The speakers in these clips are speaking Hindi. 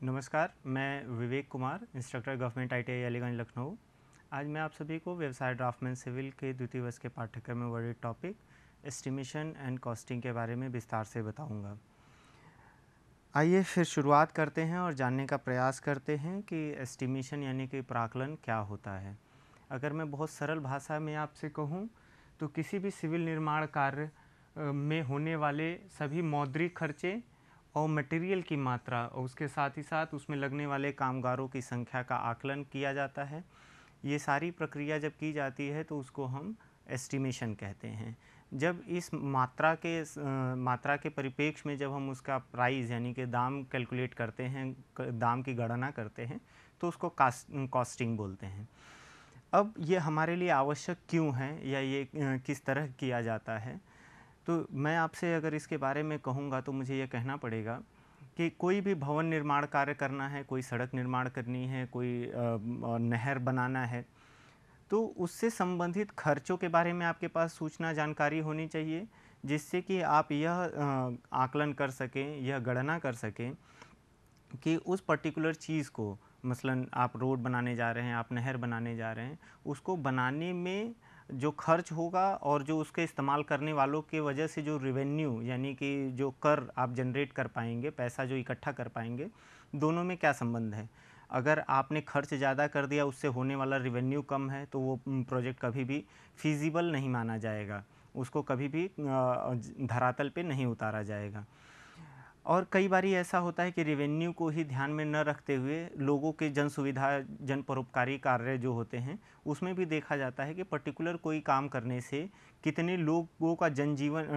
नमस्कार, मैं Vivek Kumar, instructor government ITI Aliganj Lucknow. आज मैं आप सभी को व्यवसाय ड्राफ्टमैन सिविल के द्वितीय वर्ष के पाठ्यक्रम में वर्णित टॉपिक एस्टिमेशन एंड कॉस्टिंग के बारे में विस्तार से बताऊंगा। आइए फिर शुरुआत करते हैं और जानने का प्रयास करते हैं कि एस्टिमेशन यानी कि प्राकलन क्या होता है। अगर मैं बहुत सरल भाषा में आपसे कहूँ तो किसी भी सिविल निर्माण कार्य में होने वाले सभी मौद्रिक खर्चे और मटेरियल की मात्रा और उसके साथ ही साथ उसमें लगने वाले कामगारों की संख्या का आकलन किया जाता है। ये सारी प्रक्रिया जब की जाती है तो उसको हम एस्टिमेशन कहते हैं। जब इस मात्रा के परिप्रेक्ष्य में जब हम उसका प्राइस यानी कि दाम कैलकुलेट करते हैं, दाम की गणना करते हैं, तो उसको कॉस्टिंग बोलते हैं। अब ये हमारे लिए आवश्यक क्यों है या ये किस तरह किया जाता है, तो मैं आपसे अगर इसके बारे में कहूँगा तो मुझे ये कहना पड़ेगा कि कोई भी भवन निर्माण कार्य करना है, कोई सड़क निर्माण करनी है, कोई नहर बनाना है, तो उससे संबंधित खर्चों के बारे में आपके पास सूचना जानकारी होनी चाहिए, जिससे कि आप यह आकलन कर सकें, यह गणना कर सकें कि उस पर्टिकुलर चीज़ को, मसलन आप रोड बनाने जा रहे हैं, आप नहर बनाने जा रहे हैं, उसको बनाने में जो खर्च होगा और जो उसके इस्तेमाल करने वालों के वजह से जो रेवेन्यू यानी कि जो कर आप जनरेट कर पाएंगे, पैसा जो इकट्ठा कर पाएंगे, दोनों में क्या संबंध है। अगर आपने खर्च ज़्यादा कर दिया, उससे होने वाला रेवेन्यू कम है, तो वो प्रोजेक्ट कभी भी फिजिबल नहीं माना जाएगा, उसको कभी भी धरातल पे नहीं उतारा जाएगा। और कई बारी ऐसा होता है कि रेवेन्यू को ही ध्यान में न रखते हुए लोगों के जन सुविधा, जन परोपकारी कार्य जो होते हैं, उसमें भी देखा जाता है कि पर्टिकुलर कोई काम करने से कितने लोगों का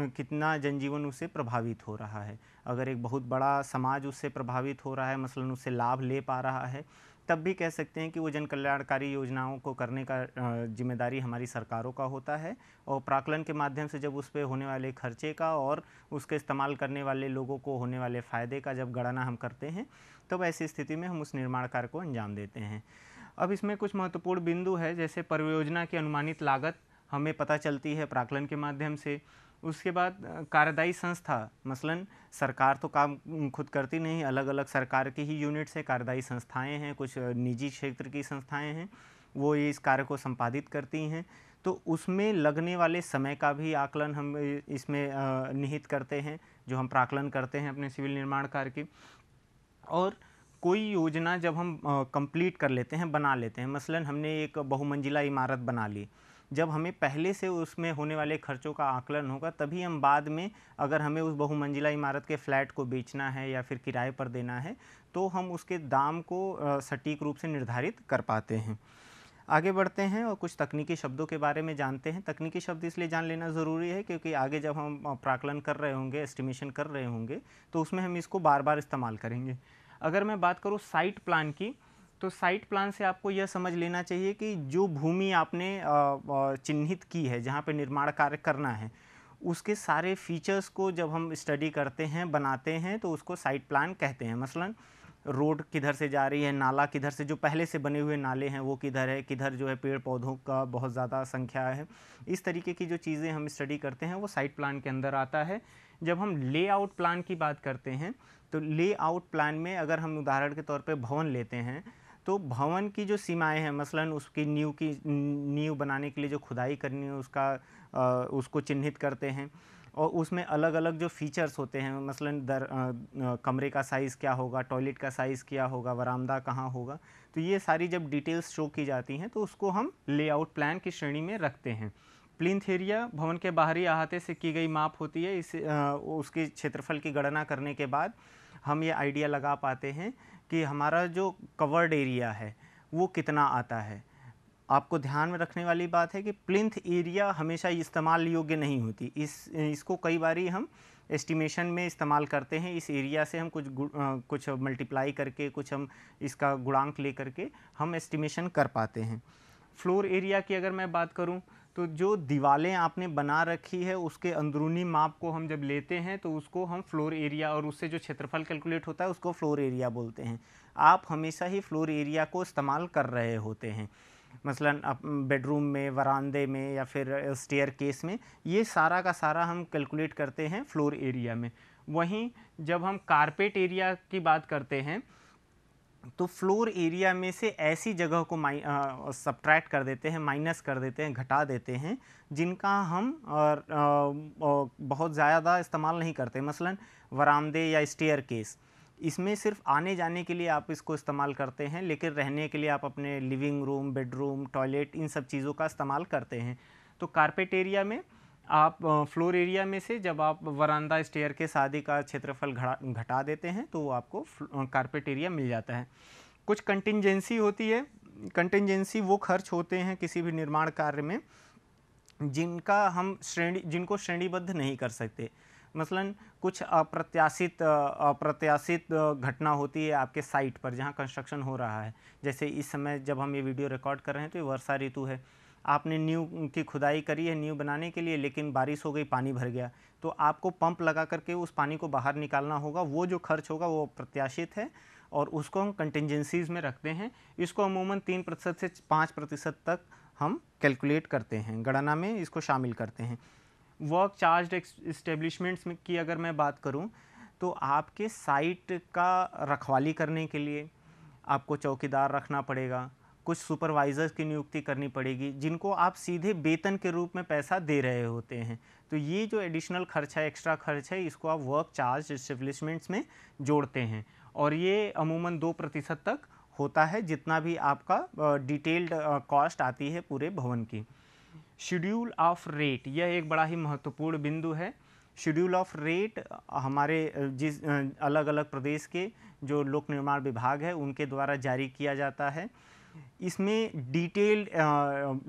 कितना जनजीवन उससे प्रभावित हो रहा है। अगर एक बहुत बड़ा समाज उससे प्रभावित हो रहा है, मसलन उससे लाभ ले पा रहा है, तब भी कह सकते हैं कि वो जन कल्याणकारी योजनाओं को करने का जिम्मेदारी हमारी सरकारों का होता है। और प्राकलन के माध्यम से जब उस पर होने वाले खर्चे का और उसके इस्तेमाल करने वाले लोगों को होने वाले फ़ायदे का जब गणना हम करते हैं, तब ऐसी स्थिति में हम उस निर्माण कार्य को अंजाम देते हैं। अब इसमें कुछ महत्वपूर्ण बिंदु है, जैसे परियोजना की अनुमानित लागत हमें पता चलती है प्राकलन के माध्यम से। उसके बाद कार्यदायी संस्था, मसलन सरकार तो काम खुद करती नहीं, अलग अलग सरकार की ही यूनिट्स है, कार्यदायी संस्थाएं हैं, कुछ निजी क्षेत्र की संस्थाएं हैं, वो ये इस कार्य को संपादित करती हैं। तो उसमें लगने वाले समय का भी आकलन हम इसमें निहित करते हैं, जो हम प्राकलन करते हैं अपने सिविल निर्माण कार्य की। और कोई योजना जब हम कंप्लीट कर लेते हैं, बना लेते हैं, मसलन हमने एक बहुमंजिला इमारत बना ली, जब हमें पहले से उसमें होने वाले खर्चों का आकलन होगा, तभी हम बाद में अगर हमें उस बहुमंजिला इमारत के फ्लैट को बेचना है या फिर किराए पर देना है, तो हम उसके दाम को सटीक रूप से निर्धारित कर पाते हैं। आगे बढ़ते हैं और कुछ तकनीकी शब्दों के बारे में जानते हैं। तकनीकी शब्द इसलिए जान लेना ज़रूरी है क्योंकि आगे जब हम प्राकलन कर रहे होंगे, एस्टिमेशन कर रहे होंगे, तो उसमें हम इसको बार बार इस्तेमाल करेंगे। अगर मैं बात करूँ साइट प्लान की, तो साइट प्लान से आपको यह समझ लेना चाहिए कि जो भूमि आपने चिन्हित की है, जहाँ पे निर्माण कार्य करना है, उसके सारे फीचर्स को जब हम स्टडी करते हैं, बनाते हैं, तो उसको साइट प्लान कहते हैं। मसलन रोड किधर से जा रही है, नाला किधर से, जो पहले से बने हुए नाले हैं वो किधर है, किधर जो है पेड़ पौधों का बहुत ज़्यादा संख्या है, इस तरीके की जो चीज़ें हम स्टडी करते हैं वो साइट प्लान के अंदर आता है। जब हम लेआउट प्लान की बात करते हैं, तो लेआउट प्लान में अगर हम उदाहरण के तौर पे भवन लेते हैं, तो भवन की जो सीमाएं हैं, मसलन उसकी नींव बनाने के लिए जो खुदाई करनी है उसको चिन्हित करते हैं। और उसमें अलग अलग जो फीचर्स होते हैं, मसलन कमरे का साइज़ क्या होगा, टॉयलेट का साइज़ क्या होगा, वरामदा कहाँ होगा, तो ये सारी जब डिटेल्स शो की जाती हैं तो उसको हम लेआउट प्लान की श्रेणी में रखते हैं। प्लिंथ एरिया भवन के बाहरी अहाते से की गई माप होती है। उसके क्षेत्रफल की गणना करने के बाद हम ये आइडिया लगा पाते हैं कि हमारा जो कवर्ड एरिया है वो कितना आता है। आपको ध्यान में रखने वाली बात है कि प्लिंथ एरिया हमेशा इस्तेमाल योग्य नहीं होती। इसको कई बारी हम एस्टिमेशन में इस्तेमाल करते हैं। इस एरिया से हम कुछ मल्टीप्लाई करके, कुछ हम इसका गुणांक ले करके हम एस्टिमेशन कर पाते हैं। फ्लोर एरिया की अगर मैं बात करूं, तो जो दीवारें आपने बना रखी है उसके अंदरूनी माप को हम जब लेते हैं तो उसको हम फ्लोर एरिया, और उससे जो क्षेत्रफल कैलकुलेट होता है उसको फ्लोर एरिया बोलते हैं। आप हमेशा ही फ्लोर एरिया को इस्तेमाल कर रहे होते हैं, मसलन आप बेडरूम में, वरांदे में या फिर स्टेयर केस में, ये सारा का सारा हम कैलकुलेट करते हैं फ्लोर एरिया में। वहीं जब हम कारपेट एरिया की बात करते हैं, तो फ्लोर एरिया में से ऐसी जगह को सब्ट्रैक्ट कर देते हैं, माइनस कर देते हैं, घटा देते हैं, जिनका हम बहुत ज़्यादा इस्तेमाल नहीं करते। मसलन वरामदे या स्टेयर केस, इसमें सिर्फ आने जाने के लिए आप इसको इस्तेमाल करते हैं, लेकिन रहने के लिए आप अपने लिविंग रूम, बेडरूम, टॉयलेट, इन सब चीज़ों का इस्तेमाल करते हैं। तो कारपेट एरिया में आप फ्लोर एरिया में से जब आप वरांदा, स्टेयर के आदि का क्षेत्रफल घटा देते हैं तो आपको कारपेट एरिया मिल जाता है। कुछ कंटिंजेंसी होती है। कंटिंजेंसी वो खर्च होते हैं किसी भी निर्माण कार्य में जिनको श्रेणीबद्ध नहीं कर सकते। मसलन कुछ अप्रत्याशित घटना होती है आपके साइट पर जहाँ कंस्ट्रक्शन हो रहा है। जैसे इस समय जब हम ये वीडियो रिकॉर्ड कर रहे हैं तो ये वर्षा ऋतु है, आपने नींव की खुदाई करी है नींव बनाने के लिए, लेकिन बारिश हो गई, पानी भर गया, तो आपको पंप लगा करके उस पानी को बाहर निकालना होगा। वो जो खर्च होगा वो प्रत्याशित है और उसको हम कंटिंजेंसीज में रखते हैं। इसको अमूमन 3% से 5% तक हम कैलकुलेट करते हैं, गणना में इसको शामिल करते हैं। वर्क चार्ज इस्टेब्लिशमेंट्स में की अगर मैं बात करूं तो आपके साइट का रखवाली करने के लिए आपको चौकीदार रखना पड़ेगा, कुछ सुपरवाइजर्स की नियुक्ति करनी पड़ेगी जिनको आप सीधे वेतन के रूप में पैसा दे रहे होते हैं। तो ये जो एडिशनल खर्च है, एक्स्ट्रा खर्च है, इसको आप वर्क चार्ज इस्टेब्लिशमेंट्स में जोड़ते हैं और ये अमूमन 2% तक होता है, जितना भी आपका डिटेल्ड कॉस्ट आती है पूरे भवन की। शेड्यूल ऑफ रेट, यह एक बड़ा ही महत्वपूर्ण बिंदु है। शेड्यूल ऑफ रेट हमारे जिस अलग अलग प्रदेश के जो लोक निर्माण विभाग है उनके द्वारा जारी किया जाता है। इसमें डिटेल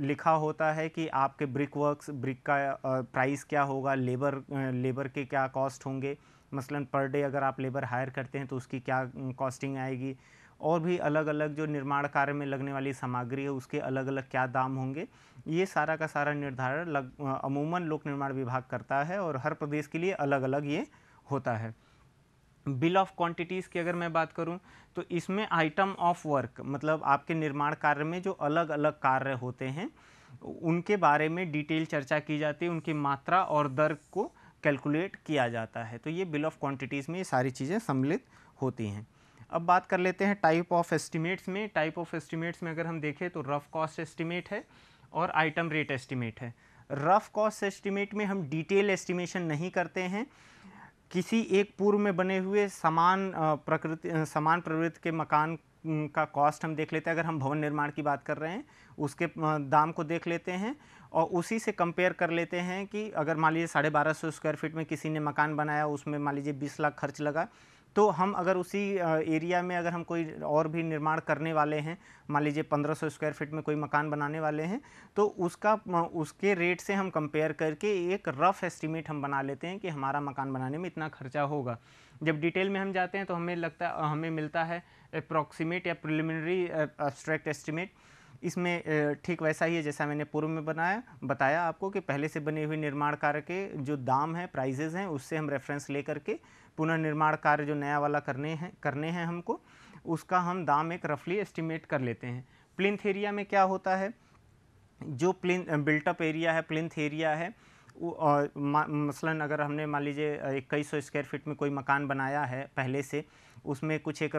लिखा होता है कि आपके ब्रिक का प्राइस क्या होगा, लेबर के क्या कॉस्ट होंगे। मसलन पर डे अगर आप लेबर हायर करते हैं तो उसकी क्या कॉस्टिंग आएगी, और भी अलग अलग जो निर्माण कार्य में लगने वाली सामग्री है उसके अलग अलग क्या दाम होंगे। ये सारा का सारा निर्धारण अमूमन लोक निर्माण विभाग करता है और हर प्रदेश के लिए अलग अलग ये होता है। बिल ऑफ क्वांटिटीज़ की अगर मैं बात करूं तो इसमें आइटम ऑफ वर्क, मतलब आपके निर्माण कार्य में जो अलग अलग कार्य होते हैं उनके बारे में डिटेल चर्चा की जाती है, उनकी मात्रा और दर को कैलकुलेट किया जाता है। तो ये बिल ऑफ क्वांटिटीज़ में ये सारी चीज़ें सम्मिलित होती हैं। अब बात कर लेते हैं टाइप ऑफ एस्टिमेट्स में। टाइप ऑफ एस्टिमेट्स में अगर हम देखें तो रफ कॉस्ट एस्टिमेट है और आइटम रेट एस्टिमेट है। रफ कॉस्ट एस्टिमेट में हम डिटेल एस्टिमेशन नहीं करते हैं। किसी एक पूर्व में बने हुए समान प्रवृत्ति के मकान का कॉस्ट हम देख लेते हैं। अगर हम भवन निर्माण की बात कर रहे हैं उसके दाम को देख लेते हैं और उसी से कंपेयर कर लेते हैं कि अगर मान लीजिए 1250 स्क्वायर फीट में किसी ने मकान बनाया, उसमें मान लीजिए 20 लाख खर्च लगा, तो हम अगर उसी एरिया में अगर हम कोई और भी निर्माण करने वाले हैं, मान लीजिए 1500 स्क्वायर फीट में कोई मकान बनाने वाले हैं, तो उसके रेट से हम कंपेयर करके एक रफ एस्टीमेट हम बना लेते हैं कि हमारा मकान बनाने में इतना खर्चा होगा। जब डिटेल में हम जाते हैं तो हमें मिलता है अप्रॉक्सीमेट या प्रिलिमिनरी एब्स्ट्रैक्ट एस्टीमेट। इसमें ठीक वैसा ही है जैसा मैंने पूर्व में बताया आपको कि पहले से बने हुए निर्माण कार्य के जो दाम है, प्राइजेज़ हैं, उससे हम रेफरेंस ले करके पुनर्निर्माण कार्य जो नया वाला करने हैं हमको, उसका हम दाम एक रफली एस्टिमेट कर लेते हैं। प्लिंथ एरिया में क्या होता है, जो बिल्टअप एरिया है, प्लिंथ एरिया है, मसलन अगर हमने मान लीजिए 2100 स्क्वायर फीट में कोई मकान बनाया है पहले से, उसमें कुछ एक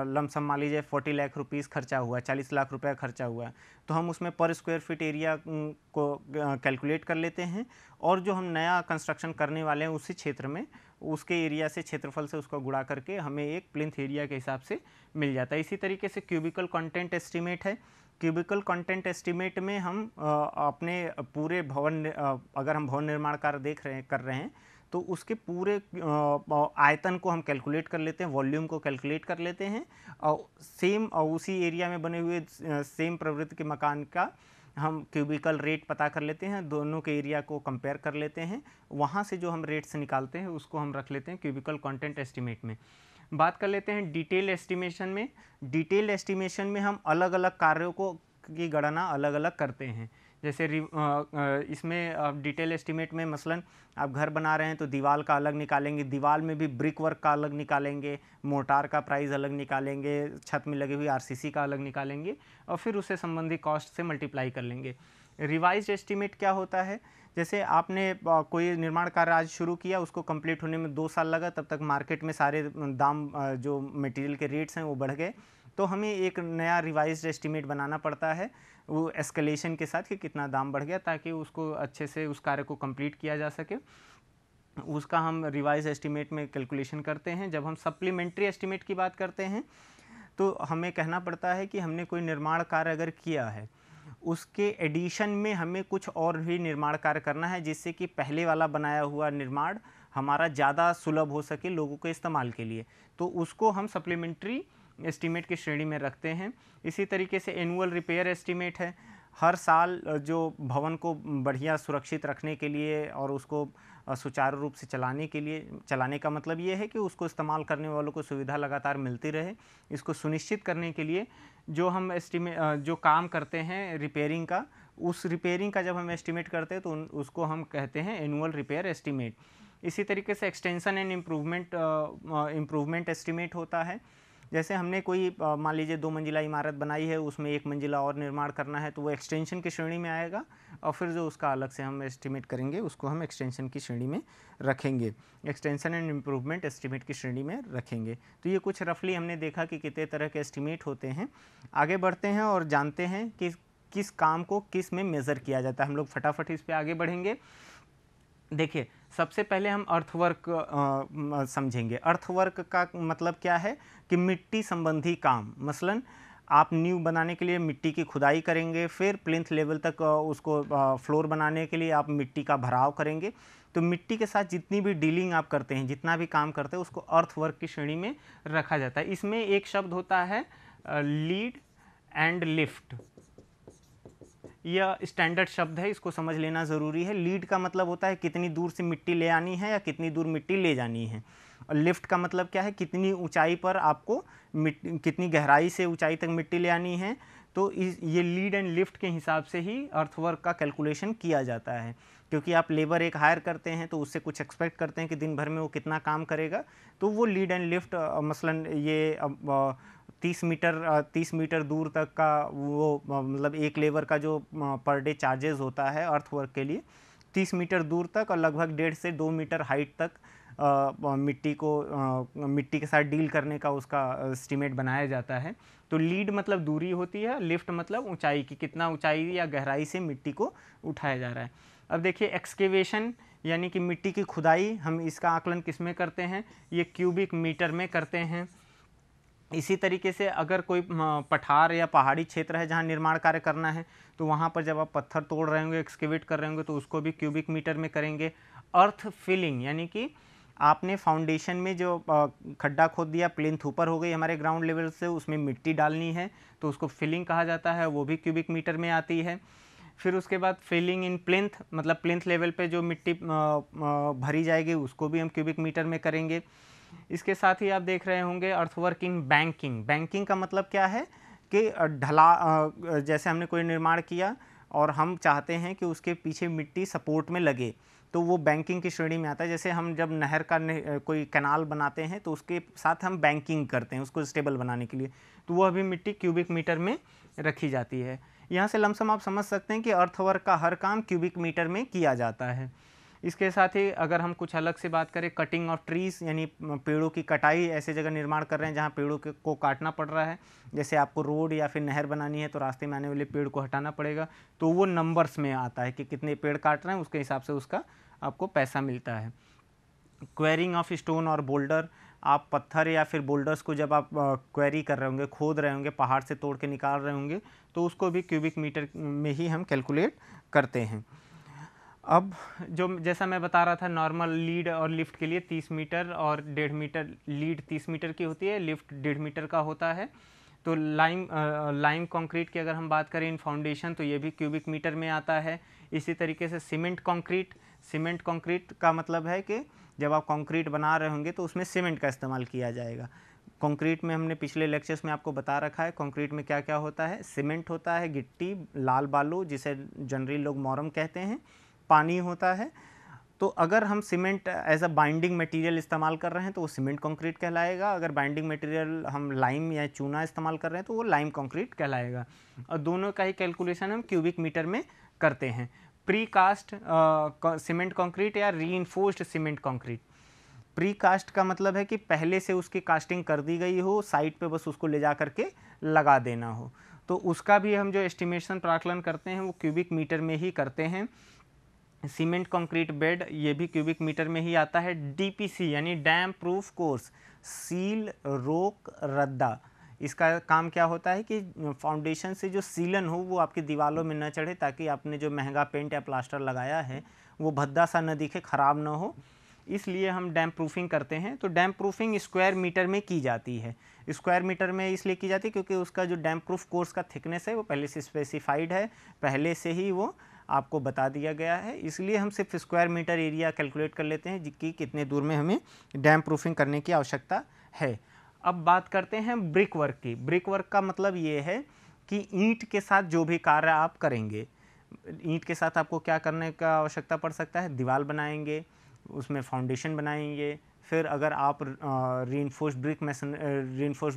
लमसम मान लीजिए 40 लाख रुपीज़ खर्चा हुआ, 40 लाख रुपया खर्चा हुआ, तो हम उसमें पर स्क्वायर फीट एरिया को कैलकुलेट कर लेते हैं और जो हम नया कंस्ट्रक्शन करने वाले हैं उसी क्षेत्र में उसके एरिया से, क्षेत्रफल से उसको गुणा करके हमें एक प्लिंथ एरिया के हिसाब से मिल जाता है। इसी तरीके से क्यूबिकल कंटेंट एस्टीमेट है। क्यूबिकल कंटेंट एस्टीमेट में हम अपने पूरे भवन, अगर हम भवन निर्माण कार्य कर रहे हैं तो उसके पूरे आयतन को हम कैलकुलेट कर लेते हैं, वॉल्यूम को कैलकुलेट कर लेते हैं और उसी एरिया में बने हुए सेम प्रवृत्ति के मकान का हम क्यूबिकल रेट पता कर लेते हैं, दोनों के एरिया को कंपेयर कर लेते हैं, वहाँ से जो हम रेट्स निकालते हैं उसको हम रख लेते हैं क्यूबिकल कंटेंट एस्टीमेट में। बात कर लेते हैं डिटेल एस्टिमेशन में। डिटेल एस्टिमेशन में हम अलग अलग कार्यों की गणना अलग अलग करते हैं। जैसे इसमें डिटेल एस्टिमेट में मसलन आप घर बना रहे हैं तो दीवार का अलग निकालेंगे, दीवार में भी ब्रिक वर्क का अलग निकालेंगे, मोटार का प्राइस अलग निकालेंगे, छत में लगी हुई आरसीसी का अलग निकालेंगे और फिर उससे संबंधित कॉस्ट से मल्टीप्लाई कर लेंगे। रिवाइज्ड एस्टिमेट क्या होता है, जैसे आपने कोई निर्माण कार्य आज शुरू किया, उसको कंप्लीट होने में 2 साल लगा, तब तक मार्केट में सारे दाम जो मटेरियल के रेट्स हैं वो बढ़ गए, तो हमें एक नया रिवाइज्ड एस्टीमेट बनाना पड़ता है वो एस्केलेशन के साथ कि कितना दाम बढ़ गया, ताकि उसको अच्छे से उस कार्य को कंप्लीट किया जा सके। उसका हम रिवाइज एस्टीमेट में कैलकुलेशन करते हैं। जब हम सप्लीमेंट्री एस्टीमेट की बात करते हैं तो हमें कहना पड़ता है कि हमने कोई निर्माण कार्य अगर किया है, उसके एडिशन में हमें कुछ और भी निर्माण कार्य करना है, जिससे कि पहले वाला बनाया हुआ निर्माण हमारा ज़्यादा सुलभ हो सके लोगों के इस्तेमाल के लिए, तो उसको हम सप्लीमेंट्री एस्टीमेट की श्रेणी में रखते हैं। इसी तरीके से एनुअल रिपेयर एस्टीमेट है, हर साल जो भवन को बढ़िया सुरक्षित रखने के लिए और उसको सुचारू रूप से चलाने के लिए, चलाने का मतलब ये है कि उसको इस्तेमाल करने वालों को सुविधा लगातार मिलती रहे, इसको सुनिश्चित करने के लिए जो हम जो काम करते हैं रिपेयरिंग का, उस रिपेयरिंग का जब हम एस्टीमेट करते हैं तो उसको हम कहते हैं एनुअल रिपेयर एस्टीमेट। इसी तरीके से एक्सटेंशन एंड इम्प्रूवमेंट एस्टीमेट होता है। जैसे हमने कोई मान लीजिए 2 मंजिला इमारत बनाई है, उसमें 1 मंजिला और निर्माण करना है, तो वो एक्सटेंशन की श्रेणी में आएगा, और फिर जो उसका अलग से हम एस्टीमेट करेंगे उसको हम एक्सटेंशन की श्रेणी में रखेंगे, एक्सटेंशन एंड इम्प्रूवमेंट एस्टीमेट की श्रेणी में रखेंगे। तो ये कुछ रफली हमने देखा कि कितने तरह के एस्टीमेट होते हैं। आगे बढ़ते हैं और जानते हैं कि किस काम को किस में मेज़र किया जाता है। हम लोग फटाफट इस पर आगे बढ़ेंगे। देखिए, सबसे पहले हम अर्थवर्क समझेंगे। अर्थवर्क का मतलब क्या है कि मिट्टी संबंधी काम, मसलन आप नींव बनाने के लिए मिट्टी की खुदाई करेंगे, फिर प्लिंथ लेवल तक उसको फ्लोर बनाने के लिए आप मिट्टी का भराव करेंगे। तो मिट्टी के साथ जितनी भी डीलिंग आप करते हैं, जितना भी काम करते हैं, उसको अर्थवर्क की श्रेणी में रखा जाता है। इसमें एक शब्द होता है लीड एंड लिफ्ट। यह स्टैंडर्ड शब्द है, इसको समझ लेना ज़रूरी है। लीड का मतलब होता है कितनी दूर से मिट्टी ले आनी है या कितनी दूर मिट्टी ले जानी है, और लिफ्ट का मतलब क्या है, कितनी ऊंचाई पर आपको कितनी गहराई से ऊंचाई तक मिट्टी ले आनी है। तो ये लीड एंड लिफ्ट के हिसाब से ही अर्थवर्क का कैलकुलेशन किया जाता है, क्योंकि आप लेबर एक हायर करते हैं तो उससे कुछ एक्सपेक्ट करते हैं कि दिन भर में वो कितना काम करेगा। तो वो लीड एंड लिफ्ट मसलन ये 30 मीटर दूर तक का वो मतलब एक लेबर का जो पर डे चार्जेस होता है अर्थवर्क के लिए, 30 मीटर दूर तक और लगभग 1.5 से 2 मीटर हाइट तक मिट्टी के साथ डील करने का उसका एस्टीमेट बनाया जाता है। तो लीड मतलब दूरी होती है, लिफ्ट मतलब ऊंचाई की, कितना ऊंचाई या गहराई से मिट्टी को उठाया जा रहा है। अब देखिए, एक्सकेवेशन यानी कि मिट्टी की खुदाई, हम इसका आकलन किस में करते हैं, ये क्यूबिक मीटर में करते हैं। इसी तरीके से अगर कोई पठार या पहाड़ी क्षेत्र है जहाँ निर्माण कार्य करना है, तो वहाँ पर जब आप पत्थर तोड़ रहे होंगे, एक्सकेवेट कर रहे होंगे, तो उसको भी क्यूबिक मीटर में करेंगे। अर्थ फिलिंग यानी कि आपने फाउंडेशन में जो खड्डा खोद दिया, प्लिंथ ऊपर हो गई हमारे ग्राउंड लेवल से, उसमें मिट्टी डालनी है, तो उसको फिलिंग कहा जाता है, वो भी क्यूबिक मीटर में आती है। फिर उसके बाद फिलिंग इन प्लिंथ, मतलब प्लिंथ लेवल पे जो मिट्टी भरी जाएगी उसको भी हम क्यूबिक मीटर में करेंगे। इसके साथ ही आप देख रहे होंगे अर्थवर्क इन बैंकिंग। बैंकिंग का मतलब क्या है कि जैसे हमने कोई निर्माण किया और हम चाहते हैं कि उसके पीछे मिट्टी सपोर्ट में लगे, तो वो बैंकिंग की श्रेणी में आता है। जैसे हम जब नहर का कोई कैनाल बनाते हैं तो उसके साथ हम बैंकिंग करते हैं उसको स्टेबल बनाने के लिए, तो वो अभी मिट्टी क्यूबिक मीटर में रखी जाती है। यहाँ से लमसम आप समझ सकते हैं कि अर्थवर्क का हर काम क्यूबिक मीटर में किया जाता है। इसके साथ ही अगर हम कुछ अलग से बात करें, कटिंग ऑफ ट्रीज़ यानी पेड़ों की कटाई, ऐसे जगह निर्माण कर रहे हैं जहाँ पेड़ों को काटना पड़ रहा है, जैसे आपको रोड या फिर नहर बनानी है तो रास्ते में आने वाले पेड़ को हटाना पड़ेगा, तो वो नंबर्स में आता है कि कितने पेड़ काट रहे हैं, उसके हिसाब से उसका आपको पैसा मिलता है। क्वेरिंग ऑफ स्टोन और बोल्डर, आप पत्थर या फिर बोल्डर्स को जब आप क्वेरी कर रहे होंगे, खोद रहे होंगे, पहाड़ से तोड़ के निकाल रहे होंगे, तो उसको भी क्यूबिक मीटर में ही हम कैलकुलेट करते हैं। अब जो जैसा मैं बता रहा था, नॉर्मल लीड और लिफ्ट के लिए 30 मीटर और 1.5 मीटर, लीड 30 मीटर की होती है, लिफ्ट 1.5 मीटर का होता है। तो लाइम कंक्रीट की अगर हम बात करें इन फाउंडेशन, तो ये भी क्यूबिक मीटर में आता है। इसी तरीके से सीमेंट कंक्रीट का मतलब है कि जब आप कंक्रीट बना रहे होंगे तो उसमें सीमेंट का इस्तेमाल किया जाएगा। कंक्रीट में हमने पिछले लेक्चर्स में आपको बता रखा है कंक्रीट में क्या क्या होता है। सीमेंट होता है, गिट्टी, लाल बालू जिसे जनरली लोग मोरम कहते हैं, पानी होता है। तो अगर हम cement as a binding material इस्तेमाल कर रहे हैं तो वो सीमेंट कंक्रीट कहलाएगा। अगर बाइंडिंग मटेरियल हम लाइम या चूना इस्तेमाल कर रहे हैं तो वो लाइम कंक्रीट कहलाएगा। और दोनों का ही कैलकुलेशन हम क्यूबिक मीटर में करते हैं। प्री कास्ट सीमेंट कंक्रीट या reinforced cement concrete. Pre cast का मतलब है कि पहले से उसकी कास्टिंग कर दी गई हो, साइट पे बस उसको ले जा करके लगा देना हो। तो उसका भी हम जो एस्टिमेशन प्राकलन करते हैं वो क्यूबिक मीटर में ही करते हैं। सीमेंट कंक्रीट बेड, ये भी क्यूबिक मीटर में ही आता है। डीपीसी यानी डैम प्रूफ कोर्स, सील रोक रद्दा, इसका काम क्या होता है कि फाउंडेशन से जो सीलन हो वो आपकी दीवारों में न चढ़े, ताकि आपने जो महंगा पेंट या प्लास्टर लगाया है वो भद्दा सा न दिखे, ख़राब ना हो, इसलिए हम डैम प्रूफिंग करते हैं। तो डैम प्रूफिंग स्क्वायर मीटर में की जाती है। स्क्वायर मीटर में इसलिए की जाती है क्योंकि उसका जो डैम प्रूफ कोर्स का थिकनेस है वो पहले से स्पेसिफाइड है, पहले से ही वो आपको बता दिया गया है, इसलिए हम सिर्फ स्क्वायर मीटर एरिया कैलकुलेट कर लेते हैं कि कितने दूर में हमें डैम प्रूफिंग करने की आवश्यकता है। अब बात करते हैं ब्रिक वर्क की। ब्रिक वर्क का मतलब ये है कि ईंट के साथ जो भी कार्य आप करेंगे, ईंट के साथ आपको क्या करने का आवश्यकता पड़ सकता है, दीवार बनाएंगे, उसमें फाउंडेशन बनाएंगे, फिर अगर आप रीइंफोर्स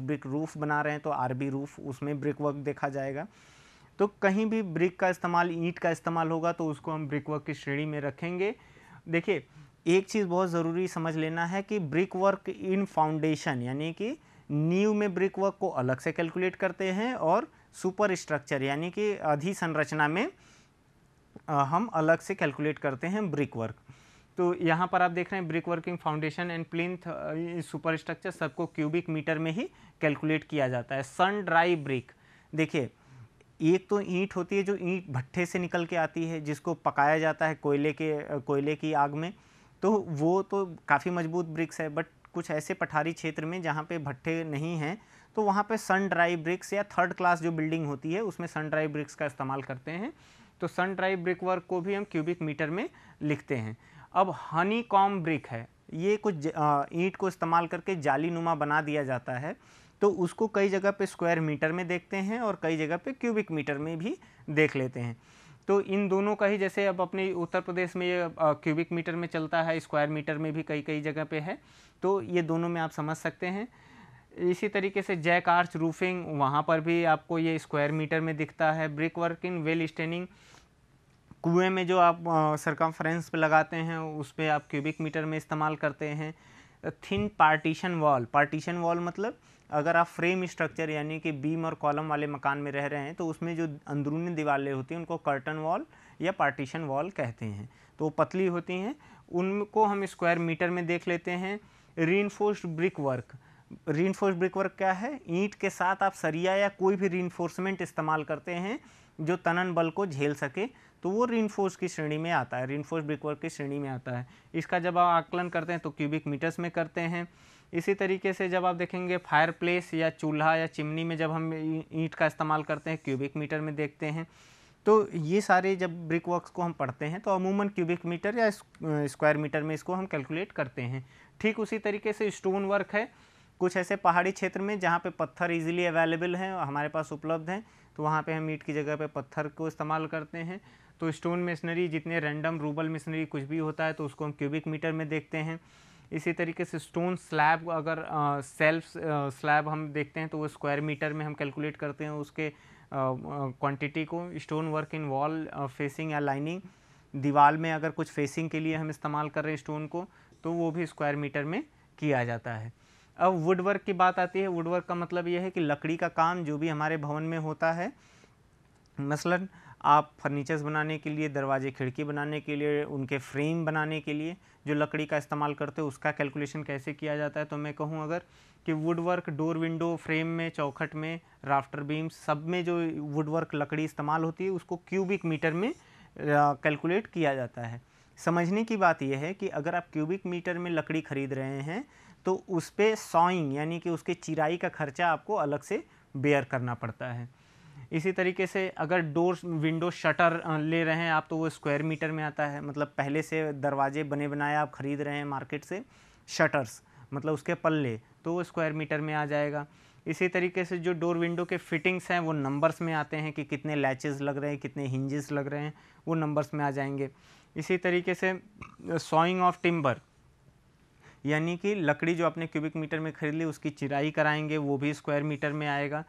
ब्रिक रूफ बना रहे हैं तो आरबी रूफ, उसमें ब्रिक वर्क देखा जाएगा। तो कहीं भी ब्रिक का इस्तेमाल, ईंट का इस्तेमाल होगा तो उसको हम ब्रिक वर्क की श्रेणी में रखेंगे। देखिए, एक चीज़ बहुत ज़रूरी समझ लेना है कि ब्रिक वर्क इन फाउंडेशन यानी कि नींव में ब्रिक वर्क को अलग से कैलकुलेट करते हैं, और सुपर स्ट्रक्चर यानी कि अधिसंरचना में हम अलग से कैलकुलेट करते हैं ब्रिक वर्क। तो यहाँ पर आप देख रहे हैं brick working foundation and plinth super structure सबको क्यूबिक मीटर में ही कैलकुलेट किया जाता है। सन ड्राई ब्रिक, देखिए एक तो ईंट होती है जो ईंट भट्ठे से निकल के आती है, जिसको पकाया जाता है कोयले की आग में, तो वो तो काफ़ी मजबूत ब्रिक्स है। बट कुछ ऐसे पठारी क्षेत्र में जहाँ पे भट्ठे नहीं हैं तो वहाँ पे सन ड्राई ब्रिक्स या थर्ड क्लास जो बिल्डिंग होती है उसमें सन ड्राई ब्रिक्स का इस्तेमाल करते हैं। तो सन ड्राई ब्रिक वर्क को भी हम क्यूबिक मीटर में लिखते हैं। अब हनी कॉम ब्रिक है, ये कुछ ईंट को इस्तेमाल करके जाली नुमा बना दिया जाता है, तो उसको कई जगह पे स्क्वायर मीटर में देखते हैं और कई जगह पे क्यूबिक मीटर में भी देख लेते हैं। तो इन दोनों का ही, जैसे अब अपने उत्तर प्रदेश में ये क्यूबिक मीटर में चलता है, स्क्वायर मीटर में भी कई कई जगह पे है, तो ये दोनों में आप समझ सकते हैं। इसी तरीके से जैक आर्च रूफिंग, वहाँ पर भी आपको ये स्क्वायर मीटर में दिखता है। Brick work in well staining, कुएँ में जो आप सरकमफ्रेंस पे लगाते हैं उस पर आप क्यूबिक मीटर में इस्तेमाल करते हैं। Thin partition wall, partition wall मतलब अगर आप फ्रेम स्ट्रक्चर यानी कि बीम और कॉलम वाले मकान में रह रहे हैं तो उसमें जो अंदरूनी दीवारें होती हैं उनको कर्टन वॉल या पार्टीशन वॉल कहते हैं, तो वो पतली होती हैं, उनको हम स्क्वायर मीटर में देख लेते हैं। Reinforced brick work, reinforced brick work क्या है, ईंट के साथ आप सरिया या कोई भी रीइंफोर्समेंट इस्तेमाल करते हैं जो तनन बल को झेल सके, तो वो रीइंफोर्स की श्रेणी में आता है, रीइंफोर्स्ड ब्रिक वर्क की श्रेणी में आता है। इसका जब आप आकलन करते हैं तो क्यूबिक मीटर्स में करते हैं। इसी तरीके से जब आप देखेंगे फायर प्लेस या चूल्हा या चिमनी में जब हम ईंट का इस्तेमाल करते हैं क्यूबिक मीटर में देखते हैं। तो ये सारे जब ब्रिक वर्क्स को हम पढ़ते हैं तो अमूमन क्यूबिक मीटर या स्क्वायर मीटर में इसको हम कैलकुलेट करते हैं। ठीक उसी तरीके से स्टोन वर्क है, कुछ ऐसे पहाड़ी क्षेत्र में जहाँ पे पत्थर इजीली अवेलेबल हैं, हमारे पास उपलब्ध हैं, तो वहाँ पे हम ईंट की जगह पे पत्थर को इस्तेमाल करते हैं। तो स्टोन मेसनरी, जितने रैंडम रूबल मेसनरी कुछ भी होता है तो उसको हम क्यूबिक मीटर में देखते हैं। इसी तरीके से स्टोन स्लैब, अगर सेल्फ स्लैब हम देखते हैं तो वो स्क्वायर मीटर में हम कैलकुलेट करते हैं उसके क्वांटिटी को। Stone work in wall facing या लाइनिंग, दीवार में अगर कुछ फेसिंग के लिए हम इस्तेमाल कर रहे हैं स्टोन को तो वो भी स्क्वायर मीटर में किया जाता है। अब वुडवर्क की बात आती है। वुडवर्क का मतलब ये है कि लकड़ी का काम जो भी हमारे भवन में होता है, मसलन आप फर्नीचर्स बनाने के लिए, दरवाजे खिड़की बनाने के लिए, उनके फ्रेम बनाने के लिए जो लकड़ी का इस्तेमाल करते हो उसका कैलकुलेशन कैसे किया जाता है, तो मैं कहूँ अगर कि वुडवर्क डोर विंडो फ्रेम में, चौखट में, राफ्टर बीम्स सब में जो वुडवर्क लकड़ी इस्तेमाल होती है उसको क्यूबिक मीटर में कैलकुलेट किया जाता है। समझने की बात यह है कि अगर आप क्यूबिक मीटर में लकड़ी खरीद रहे हैं तो उस पर सॉइंग यानी कि उसके चिराई का खर्चा आपको अलग से बेयर करना पड़ता है। इसी तरीके से अगर डोर विंडो शटर ले रहे हैं आप तो वो स्क्वायर मीटर में आता है, मतलब पहले से दरवाजे बने बनाए आप ख़रीद रहे हैं मार्केट से, शटर्स मतलब उसके पल्ले, तो वो स्क्वायर मीटर में आ जाएगा। इसी तरीके से जो डोर विंडो के फिटिंग्स हैं वो नंबर्स में आते हैं कि कितने लैचेस लग रहे हैं, कितने हिंजेस लग रहे हैं, वो नंबर्स में आ जाएंगे। इसी तरीके से सॉइंग ऑफ टिम्बर यानी कि लकड़ी जो आपने क्यूबिक मीटर में खरीद ली उसकी चिराई कराएंगे, वो भी स्क्वायर मीटर में आएगा।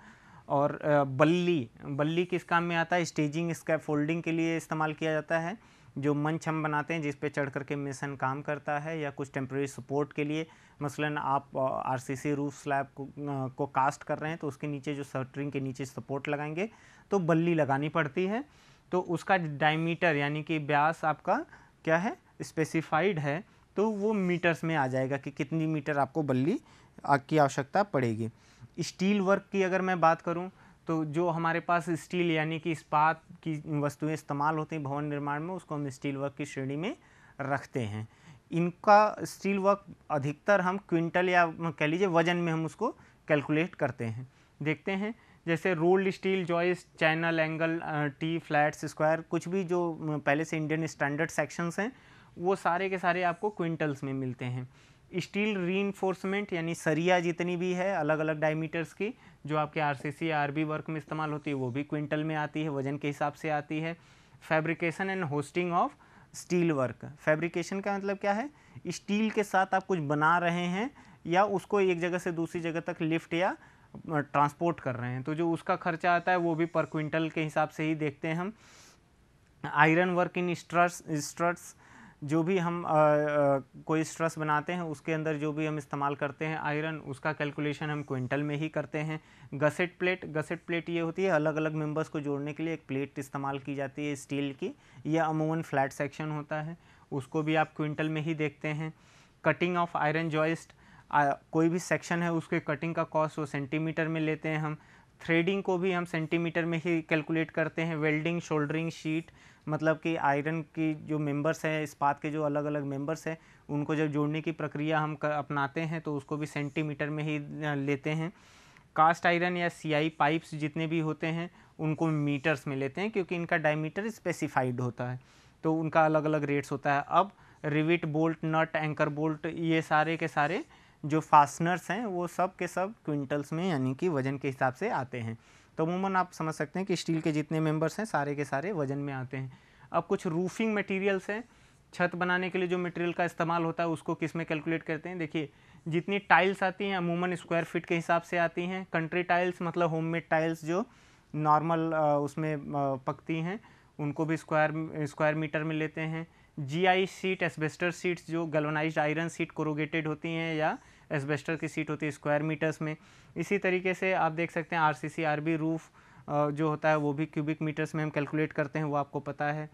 और बल्ली किस काम में आता है, स्टेजिंग स्कैफोल्डिंग के लिए इस्तेमाल किया जाता है। जो मंच हम बनाते हैं जिस पे चढ़ करके मेसन काम करता है, या कुछ टेम्प्रेरी सपोर्ट के लिए, मसलन आप आरसीसी रूफ स्लैब को कास्ट कर रहे हैं तो उसके नीचे जो शटरिंग के नीचे सपोर्ट लगाएंगे तो बल्ली लगानी पड़ती है। तो उसका डायमीटर यानी कि व्यास आपका क्या है, स्पेसिफाइड है, तो वो मीटर्स में आ जाएगा कि कितनी मीटर आपको बल्ली की आवश्यकता पड़ेगी। स्टील वर्क की अगर मैं बात करूं तो जो हमारे पास स्टील यानी कि इस्पात की वस्तुएं इस्तेमाल होती हैं भवन निर्माण में, उसको हम स्टील वर्क की श्रेणी में रखते हैं। इनका स्टील वर्क अधिकतर हम क्विंटल या कह लीजिए वजन में हम उसको कैलकुलेट करते हैं। देखते हैं जैसे rolled steel, joist, channel, angle, T, flats, square, कुछ भी जो पहले से इंडियन स्टैंडर्ड सेक्शंस हैं वो सारे के सारे आपको क्विंटल्स में मिलते हैं। स्टील रीइंफोर्समेंट यानी सरिया जितनी भी है अलग अलग डायमीटर्स की जो आपके आरसीसी या आरबी वर्क में इस्तेमाल होती है वो भी क्विंटल में आती है, वजन के हिसाब से आती है। Fabrication and hosting of steel work, fabrication का मतलब क्या है, स्टील के साथ आप कुछ बना रहे हैं या उसको एक जगह से दूसरी जगह तक लिफ्ट या ट्रांसपोर्ट कर रहे हैं, तो जो उसका खर्चा आता है वो भी पर क्विंटल के हिसाब से ही देखते हैं हम। आयरन वर्क इन स्ट्रट्स, जो भी हम कोई स्ट्रस बनाते हैं उसके अंदर जो भी हम इस्तेमाल करते हैं आयरन, उसका कैलकुलेशन हम क्विंटल में ही करते हैं। गसेट प्लेट ये होती है अलग अलग मेंबर्स को जोड़ने के लिए एक प्लेट इस्तेमाल की जाती है स्टील की, यह अमूमन फ्लैट सेक्शन होता है, उसको भी आप क्विंटल में ही देखते हैं। कटिंग ऑफ आयरन जॉइस्ट, कोई भी सेक्शन है उसके कटिंग का कॉस्ट वो सेंटीमीटर में लेते हैं हम। थ्रेडिंग को भी हम सेंटीमीटर में ही कैलकुलेट करते हैं। वेल्डिंग, शोल्डरिंग, शीट, मतलब कि आयरन की जो मेंबर्स हैं, इस्पात के जो अलग अलग मेंबर्स हैं उनको जब जोड़ने की प्रक्रिया हम अपनाते हैं तो उसको भी सेंटीमीटर में ही लेते हैं। कास्ट आयरन या सीआई पाइप्स जितने भी होते हैं उनको मीटर्स में लेते हैं क्योंकि इनका डायमीटर स्पेसिफाइड होता है, तो उनका अलग अलग रेट्स होता है। अब रिविट, बोल्ट, नट, एंकर बोल्ट, ये सारे के सारे जो फास्टनर्स हैं वो सब के सब क्विंटल्स में यानी कि वजन के हिसाब से आते हैं। तो अमूमन आप समझ सकते हैं कि स्टील के जितने मेंबर्स हैं सारे के सारे वजन में आते हैं। अब कुछ रूफिंग मटेरियल्स हैं, छत बनाने के लिए जो मटेरियल का इस्तेमाल होता है उसको किस में कैलकुलेट करते हैं। देखिए जितनी टाइल्स आती हैं अमूमन स्क्वायर फीट के हिसाब से आती हैं। कंट्री टाइल्स मतलब होममेड टाइल्स जो नॉर्मल उसमें पकती हैं उनको भी स्क्वायर मीटर में लेते हैं। जीआई शीट, एस्बेस्टर शीट्स जो गैल्वेनाइज्ड आयरन शीट कोरुगेटेड होती हैं या एस्बेस्टर की सीट होती है स्क्वायर मीटर्स में। इसी तरीके से आप देख सकते हैं आरसीसी आरबी रूफ जो होता है वो भी क्यूबिक मीटर्स में हम कैलकुलेट करते हैं, वो आपको पता है।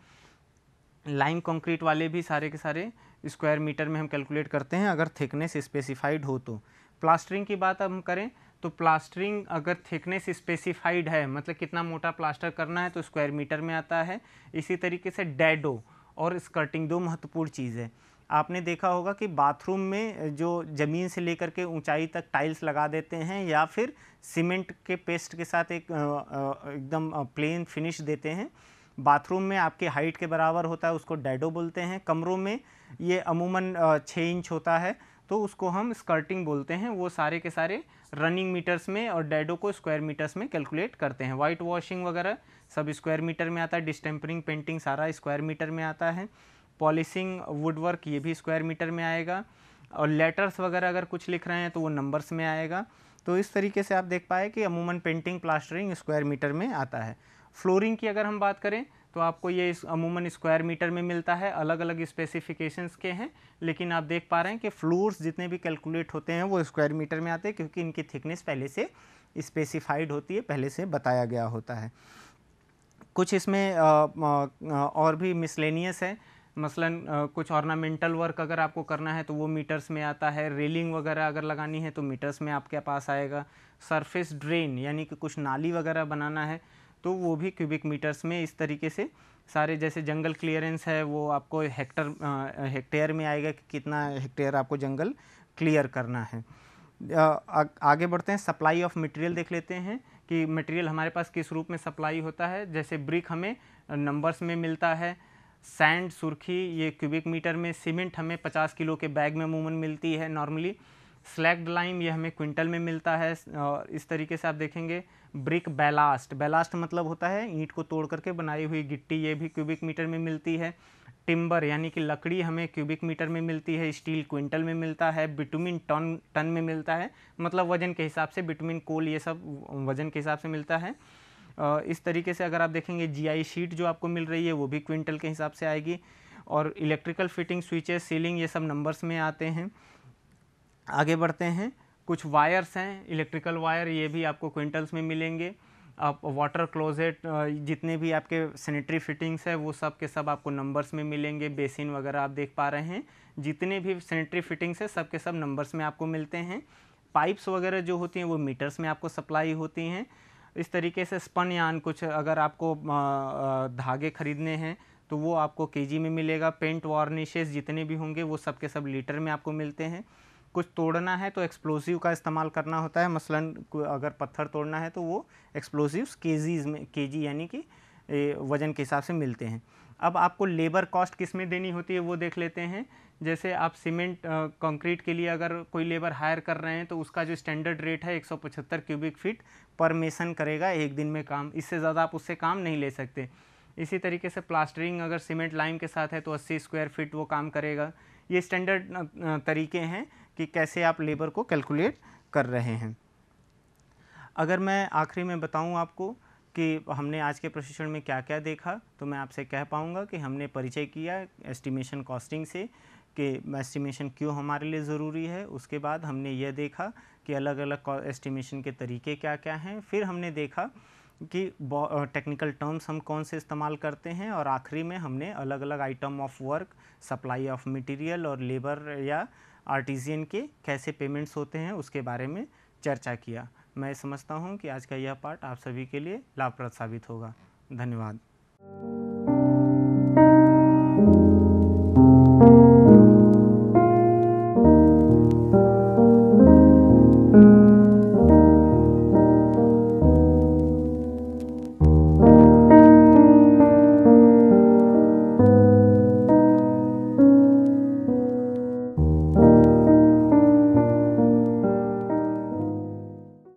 लाइम कंक्रीट वाले भी सारे के सारे स्क्वायर मीटर में हम कैलकुलेट करते हैं अगर थिकनेस स्पेसिफाइड हो तो। प्लास्टरिंग की बात हम करें तो प्लास्टरिंग अगर थिकनेस स्पेसिफाइड है मतलब कितना मोटा प्लास्टर करना है तो स्क्वायर मीटर में आता है। इसी तरीके से डैडो और स्कर्टिंग दो महत्वपूर्ण चीज़ है। आपने देखा होगा कि बाथरूम में जो ज़मीन से लेकर के ऊंचाई तक टाइल्स लगा देते हैं या फिर सीमेंट के पेस्ट के साथ एक एकदम प्लेन फिनिश देते हैं, बाथरूम में आपके हाइट के बराबर होता है उसको डैडो बोलते हैं। कमरों में ये अमूमन 6 इंच होता है तो उसको हम स्कर्टिंग बोलते हैं। वो सारे के सारे रनिंग मीटर्स में और डैडो को स्क्वायर मीटर्स में कैलकुलेट करते हैं। वाइट वॉशिंग वगैरह सब स्क्वायर मीटर में आता है। डिस्टेम्परिंग, पेंटिंग सारा स्क्वायर मीटर में आता है। पॉलिशिंग, वुडवर्क ये भी स्क्वायर मीटर में आएगा। और लेटर्स वगैरह अगर कुछ लिख रहे हैं तो वो नंबर्स में आएगा। तो इस तरीके से आप देख पाए कि अमूमन पेंटिंग, प्लास्टरिंग स्क्वायर मीटर में आता है। फ्लोरिंग की अगर हम बात करें तो आपको ये अमूमन स्क्वायर मीटर में मिलता है। अलग अलग स्पेसिफिकेशंस के हैं लेकिन आप देख पा रहे हैं कि फ्लोर्स जितने भी कैलकुलेट होते हैं वो स्क्वायर मीटर में आते हैं क्योंकि इनकी थिकनेस पहले से स्पेसिफाइड होती है, पहले से बताया गया होता है। कुछ इसमें और भी मिसलेनियस है, मसलन कुछ ऑर्नामेंटल वर्क अगर आपको करना है तो वो मीटर्स में आता है। रेलिंग वगैरह अगर लगानी है तो मीटर्स में आपके पास आएगा। सरफेस ड्रेन यानी कि कुछ नाली वगैरह बनाना है तो वो भी क्यूबिक मीटर्स में। इस तरीके से सारे जैसे जंगल क्लियरेंस है वो आपको हेक्टेयर में आएगा कि कितना हेक्टेयर आपको जंगल क्लियर करना है। आगे बढ़ते हैं, सप्लाई ऑफ मटेरियल देख लेते हैं कि मटेरियल हमारे पास किस रूप में सप्लाई होता है। जैसे ब्रिक हमें नंबर्स में मिलता है, सैंड, सुर्खी ये क्यूबिक मीटर में, सीमेंट हमें 50 किलो के बैग में अमूमन मिलती है नॉर्मली, स्लैग्ड लाइम ये हमें क्विंटल में मिलता है। और इस तरीके से आप देखेंगे ब्रिक, बैलास्ट मतलब होता है ईंट को तोड़ करके बनाई हुई गिट्टी, ये भी क्यूबिक मीटर में मिलती है। टिम्बर यानी कि लकड़ी हमें क्यूबिक मीटर में मिलती है। स्टील क्विंटल में मिलता है। बिटुमिन टन में मिलता है, मतलब वजन के हिसाब से। बिटुमिन, कोल ये सब वजन के हिसाब से मिलता है। इस तरीके से अगर आप देखेंगे जीआई शीट जो आपको मिल रही है वो भी क्विंटल के हिसाब से आएगी। और इलेक्ट्रिकल फिटिंग, स्विचेस, सीलिंग, ये सब नंबर्स में आते हैं। आगे बढ़ते हैं, कुछ वायर्स हैं, इलेक्ट्रिकल वायर, ये भी आपको क्विंटल्स में मिलेंगे। आप वाटर क्लोजेट, जितने भी आपके सैनिटरी फिटिंग्स है वो सब के सब आपको नंबर्स में मिलेंगे। बेसिन वगैरह आप देख पा रहे हैं, जितने भी सैनिटरी फिटिंग्स है सब के सब नंबर्स में आपको मिलते हैं। पाइप्स वगैरह जो होती हैं वो मीटर्स में आपको सप्लाई होती हैं। इस तरीके से स्पन यान, कुछ अगर आपको धागे खरीदने हैं तो वो आपको केजी में मिलेगा। पेंट वार्निशेस जितने भी होंगे वो सब के सब लीटर में आपको मिलते हैं। कुछ तोड़ना है तो एक्सप्लोसिव का इस्तेमाल करना होता है, मसलन अगर पत्थर तोड़ना है तो वो एक्सप्लोसिव्स केजीज में, केजी यानी कि वजन के हिसाब से मिलते हैं। अब आपको लेबर कॉस्ट किस में देनी होती है वो देख लेते हैं। जैसे आप सीमेंट कंक्रीट के लिए अगर कोई लेबर हायर कर रहे हैं तो उसका जो स्टैंडर्ड रेट है 175 क्यूबिक फीट पर मेसन करेगा एक दिन में काम, इससे ज़्यादा आप उससे काम नहीं ले सकते। इसी तरीके से प्लास्टरिंग अगर सीमेंट लाइम के साथ है तो 80 स्क्वायर फीट वो काम करेगा। ये स्टैंडर्ड तरीके हैं कि कैसे आप लेबर को कैलकुलेट कर रहे हैं। अगर मैं आखिरी में बताऊं आपको कि हमने आज के प्रशिक्षण में क्या क्या देखा, तो मैं आपसे कह पाऊंगा कि हमने परिचय किया एस्टिमेशन कॉस्टिंग से कि एस्टिमेशन क्यों हमारे लिए ज़रूरी है। उसके बाद हमने यह देखा कि अलग अलग एस्टिमेशन के तरीके क्या क्या हैं। फिर हमने देखा कि टेक्निकल टर्म्स हम कौन से इस्तेमाल करते हैं। और आखिरी में हमने अलग अलग item of work, supply of material और लेबर या आर्टिजियन के कैसे पेमेंट्स होते हैं उसके बारे में चर्चा किया। मैं समझता हूं कि आज का यह पार्ट आप सभी के लिए लाभप्रद साबित होगा। धन्यवाद।